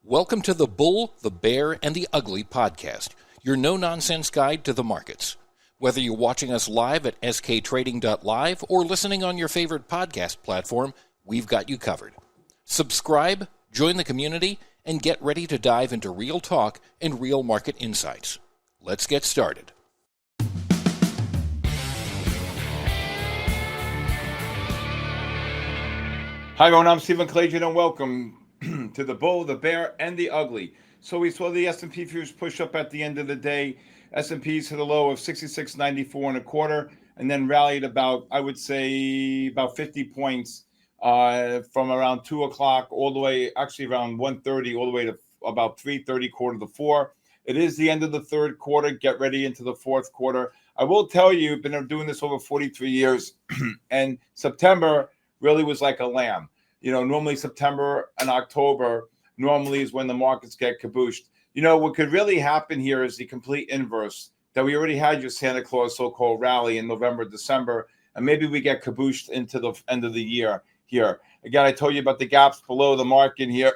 Welcome to the Bull, the Bear, and the Ugly podcast, your no-nonsense guide to the markets. Whether you're watching us live at sktrading.live or listening on your favorite podcast platform, we've got you covered. Subscribe, join the community, and get ready to dive into real talk and real market insights. Let's get started. Hi everyone, I'm Stephen Kalayjian and welcome to the Bull, the Bear, and the Ugly. So we saw the S&P futures push up at the end of the day. S&P's hit a low of 66.94 and a quarter, and then rallied about, I would say, about 50 points from around 2 o'clock all the way, actually around 1:30, all the way to about 3:30, quarter to 4. It is the end of the third quarter. Get ready into the fourth quarter. I will tell you, I've been doing this over 43 years, and September really was like a lamb. You know, normally September and October normally is when the markets get cabooshed. You know, what could really happen here is the complete inverse, that we already had your Santa Claus so-called rally in November, December, and maybe we get cabooshed into the end of the year here. Again, I told you about the gaps below the market here.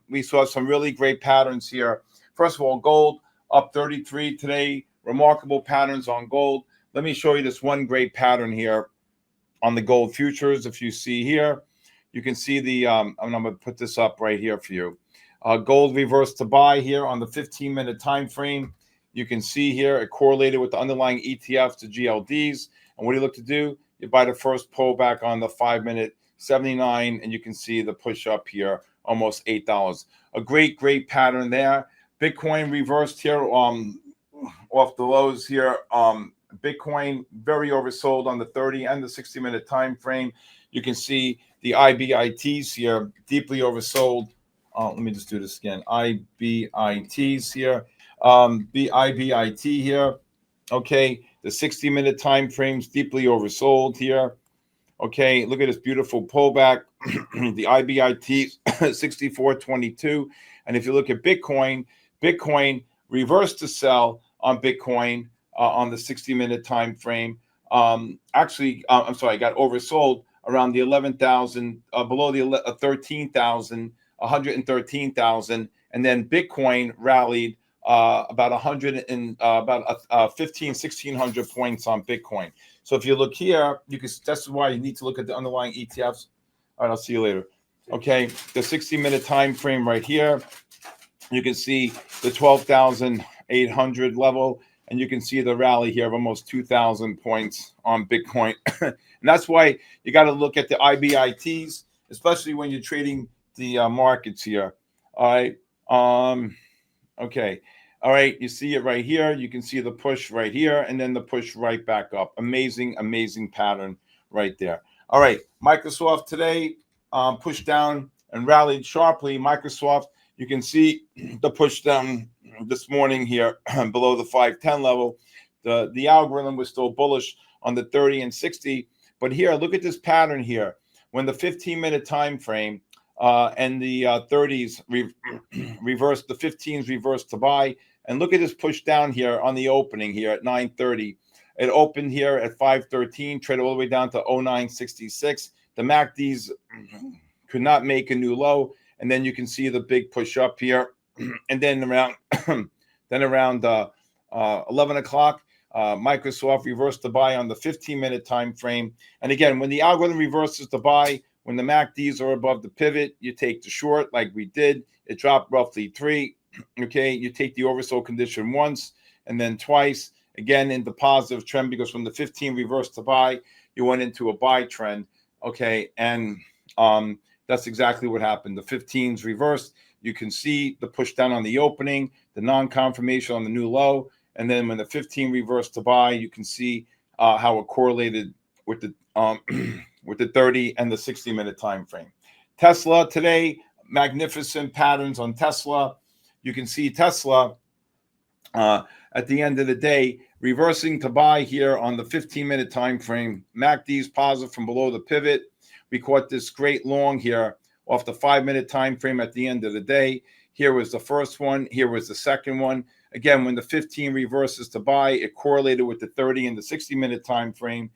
We saw some really great patterns here. First of all, gold up 33 today. Remarkable patterns on gold. Let me show you this one great pattern here on the gold futures. If you see here, you can see the, I'm going to put this up right here for you. Gold reversed to buy here on the 15-minute time frame. You can see here it correlated with the underlying ETFs, the GLDs. And what do you look to do? You buy the first pullback on the 5-minute 79, and you can see the push up here, almost $8. A great pattern there. Bitcoin reversed here off the lows here. Bitcoin very oversold on the 30 and the 60-minute time frame. You can see the IBITs here deeply oversold. Let me just do this again. IBITs here. IBIT here. Okay, the 60-minute time frames deeply oversold here. Okay, look at this beautiful pullback. The IBIT 64.22. And if you look at Bitcoin, Bitcoin reversed to sell on Bitcoin on the 60-minute time frame. I'm sorry, got oversold around the 11,000, below the 13,000, 113,000, and then Bitcoin rallied about 1,1600 points on Bitcoin. So if you look here, you can. That's why you need to look at the underlying ETFs. All right, I'll see you later. Okay, the 60-minute time frame right here. You can see the 12,800 level. And you can see the rally here of almost 2,000 points on Bitcoin. And that's why you got to look at the IBITs, especially when you're trading the markets here. All right. Okay. All right. You see it right here. You can see the push right here and then the push right back up. Amazing pattern right there. All right. Microsoft today pushed down and rallied sharply. Microsoft, you can see the push down this morning here below the 510 level. The algorithm was still bullish on the 30 and 60, but here look at this pattern here. When the 15-minute time frame and the 30s reversed, the 15s reversed to buy, and look at this push down here on the opening here at 9:30. It opened here at 513, traded all the way down to 0966. The MACDs could not make a new low, and then you can see the big push up here. And then around 11 o'clock, Microsoft reversed the buy on the 15-minute time frame. And again, when the algorithm reverses the buy, when the MACDs are above the pivot, you take the short like we did. It dropped roughly 3. Okay, you take the oversold condition once and then twice. Again, in the positive trend, because when the 15 reversed the buy, you went into a buy trend. Okay, and that's exactly what happened. The 15s reversed. You can see the push down on the opening, the non-confirmation on the new low, and then when the 15 reversed to buy, you can see how it correlated with the with the 30 and the 60-minute time frame. Tesla today, magnificent patterns on Tesla. You can see Tesla at the end of the day reversing to buy here on the 15-minute time frame. MACD's positive from below the pivot. We caught this great long here off the 5-minute time frame at the end of the day. Here was the first one. Here was the second one. Again, when the 15 reverses to buy, it correlated with the 30 and the 60-minute time frame.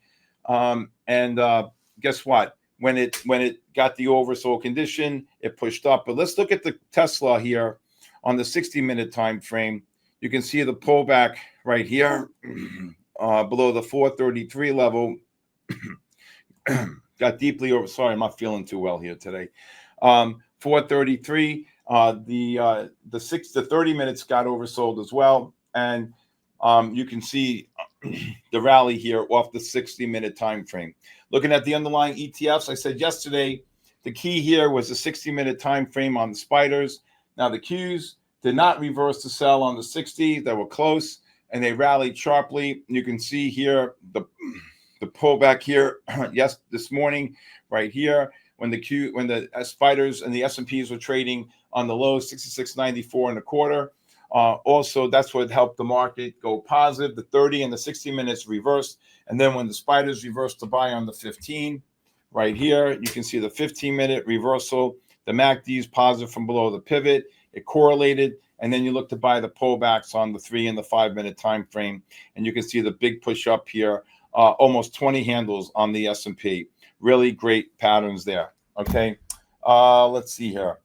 Guess what? when it got the oversold condition, it pushed up. But let's look at the Tesla here on the 60-minute time frame. You can see the pullback right here below the 433 level. Got deeply over. Sorry, I'm not feeling too well here today. 433. The 30 minutes got oversold as well, and you can see the rally here off the 60-minute time frame. Looking at the underlying ETFs, I said yesterday the key here was the 60-minute time frame on the spiders. Now the Qs did not reverse the sell on the 60. They were close, and they rallied sharply. You can see here the pullback here. Yes, this morning right here when the spiders and the S&Ps were trading on the low 66.94 and a quarter. Also, that's what helped the market go positive. The 30 and the 60 minutes reversed. And then when the spiders reversed to buy on the 15, right here, you can see the 15-minute reversal. The MACD is positive from below the pivot. It correlated. And then you look to buy the pullbacks on the 3 and the 5-minute time frame. And you can see the big push up here, almost 20 handles on the S&P. Really great patterns there. Okay. Let's see here.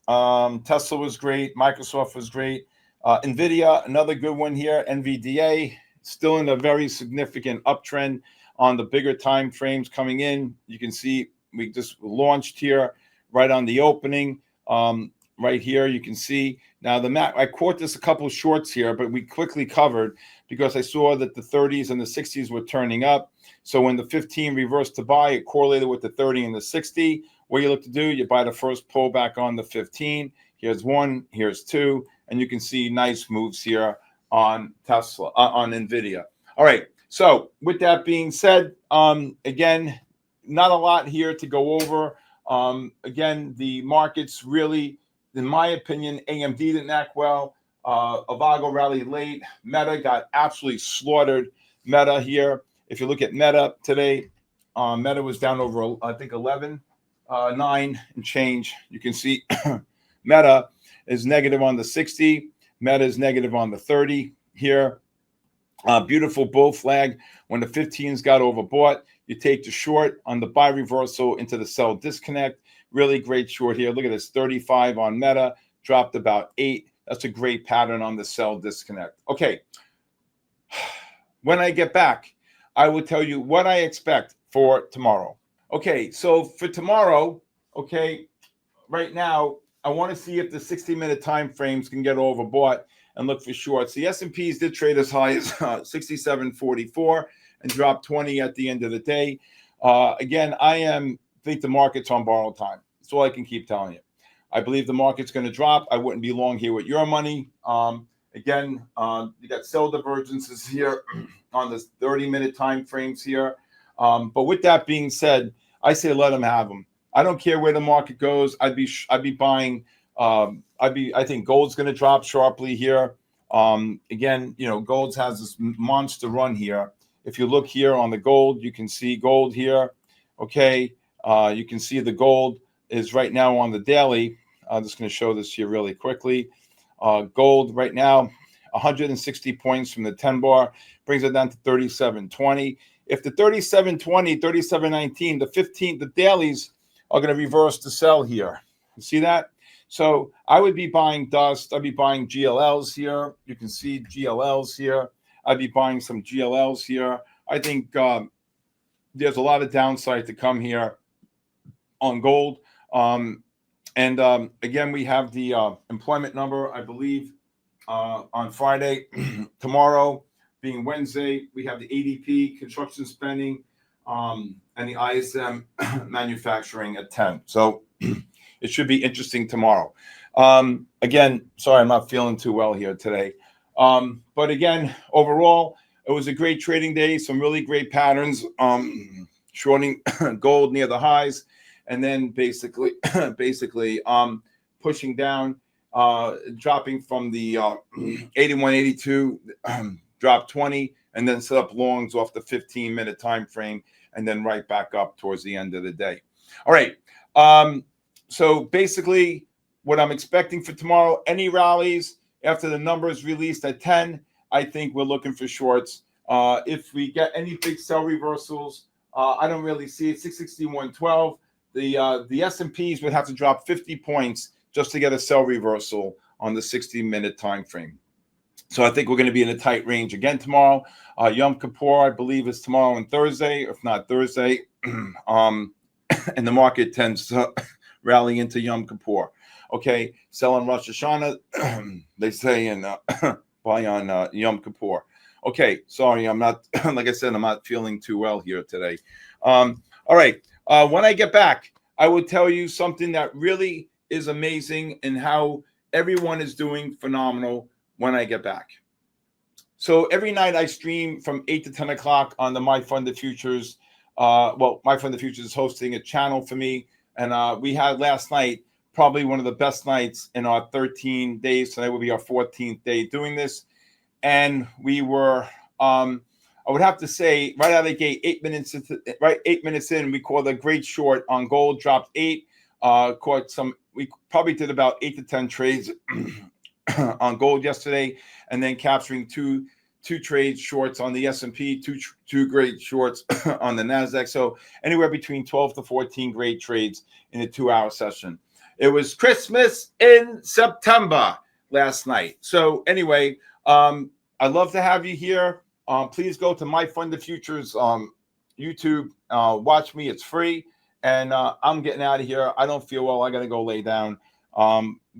Tesla was great. Microsoft was great. NVIDIA, another good one here. NVDA, still in a very significant uptrend on the bigger time frames coming in. You can see we just launched here right on the opening. Right here, you can see. Now, I caught this a couple of shorts here, but we quickly covered because I saw that the 30s and the 60s were turning up. So when the 15 reversed to buy, it correlated with the 30 and the 60. What you look to do, you buy the first pullback on the 15. Here's one, here's two. And you can see nice moves here on Tesla, on NVIDIA. All right. So with that being said, again, not a lot here to go over. Again, the markets really, in my opinion, AMD didn't act well. Avago rallied late. Meta got absolutely slaughtered. Meta here. If you look at Meta today, Meta was down over, I think, 11, 9 and change. You can see Meta is negative on the 60. Meta is negative on the 30 here. Beautiful bull flag. When the 15s got overbought, you take the short on the buy reversal into the sell disconnect. Really great short here. Look at this, 35 on Meta, dropped about 8. That's a great pattern on the sell disconnect. Okay. When I get back, I will tell you what I expect for tomorrow. Okay, so for tomorrow, okay, right now, I want to see if the 60-minute time frames can get overbought and look for shorts. The S&Ps did trade as high as 67.44 and dropped 20 at the end of the day. Again, I think the market's on borrowed time. That's all I can keep telling you. I believe the market's going to drop. I wouldn't be long here with your money. Again, you got sell divergences here on the 30-minute time frames here. But with that being said, I say let them have them. I don't care where the market goes. I'd be buying. I think gold's going to drop sharply here. Again, gold has this monster run here. If you look here on the gold, you can see gold here. Okay, you can see the gold is right now on the daily. I'm just going to show this here really quickly. Gold right now, 160 points from the 10 bar, brings it down to 37.20. If the 37.20, 37.19, the 15, the dailies are going to reverse the sell here. You see that? So I would be buying dust. I'd be buying GLLs here. You can see GLLs here. I'd be buying some GLLs here. I think there's a lot of downside to come here on gold. Again, we have the employment number, I believe, on Friday. Tomorrow, being Wednesday, we have the ADP, construction spending, and the ISM manufacturing at 10. So it should be interesting tomorrow. Again, sorry, I'm not feeling too well here today. But again, overall, it was a great trading day. Some really great patterns. Shorting gold near the highs, and then basically pushing down, dropping from the 81.82, drop 20, and then set up longs off the 15-minute time frame, and then right back up towards the end of the day. All right. So basically, what I'm expecting for tomorrow, any rallies after the numbers released at 10, I think we're looking for shorts. If we get any big sell reversals, I don't really see it. 661.12. the S&Ps would have to drop 50 points just to get a sell reversal on the 60-minute time frame. So I think we're going to be in a tight range again tomorrow. Yom Kippur, I believe, is tomorrow and Thursday, if not Thursday. And the market tends to rally into Yom Kippur. Okay, sell on Rosh Hashanah, they say, and buy on Yom Kippur. Okay, sorry, I'm not, like I said, I'm not feeling too well here today. All right, when I get back, I will tell you something that really is amazing and how everyone is doing phenomenal when I get back. So every night I stream from 8 to 10 o'clock on the My Funded Futures. My Funded Futures is hosting a channel for me. And we had last night probably one of the best nights in our 13 days. Tonight will be our 14th day doing this. And we were, I would have to say, right out of the gate, 8 minutes in, we called a great short on gold, dropped 8, caught some, we probably did about 8 to 10 trades on gold yesterday, and then capturing two trade shorts on the S&P, two great shorts on the NASDAQ. So anywhere between 12 to 14 great trades in a 2-hour session. It was Christmas in September last night. So anyway, I'd love to have you here. Please go to My Funded Futures YouTube. Watch me. It's free. And I'm getting out of here. I don't feel well. I got to go lay down.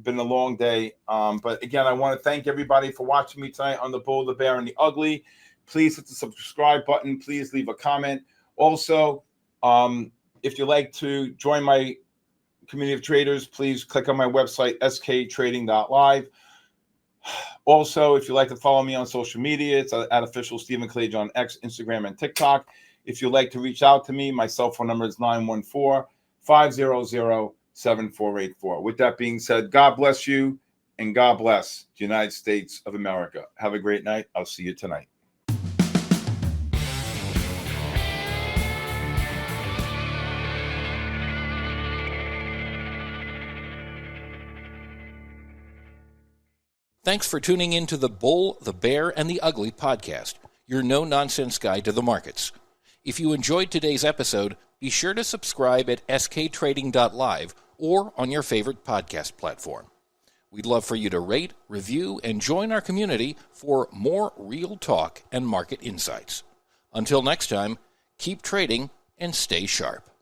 Been a long day. But again, I want to thank everybody for watching me tonight on The Bull, the Bear, and the Ugly. Please hit the subscribe button. Please leave a comment. Also, if you'd like to join my community of traders, please click on my website, sktrading.live. Also, if you'd like to follow me on social media, it's at official Stephen Kalayjian on X, Instagram, and TikTok. If you'd like to reach out to me, my cell phone number is 914-500-7484. With that being said, God bless you, and God bless the United States of America. Have a great night. I'll see you tonight. Thanks for tuning in to the Bull, the Bear, and the Ugly podcast, your no-nonsense guide to the markets. If you enjoyed today's episode, be sure to subscribe at sktrading.live or on your favorite podcast platform. We'd love for you to rate, review, and join our community for more real talk and market insights. Until next time, keep trading and stay sharp.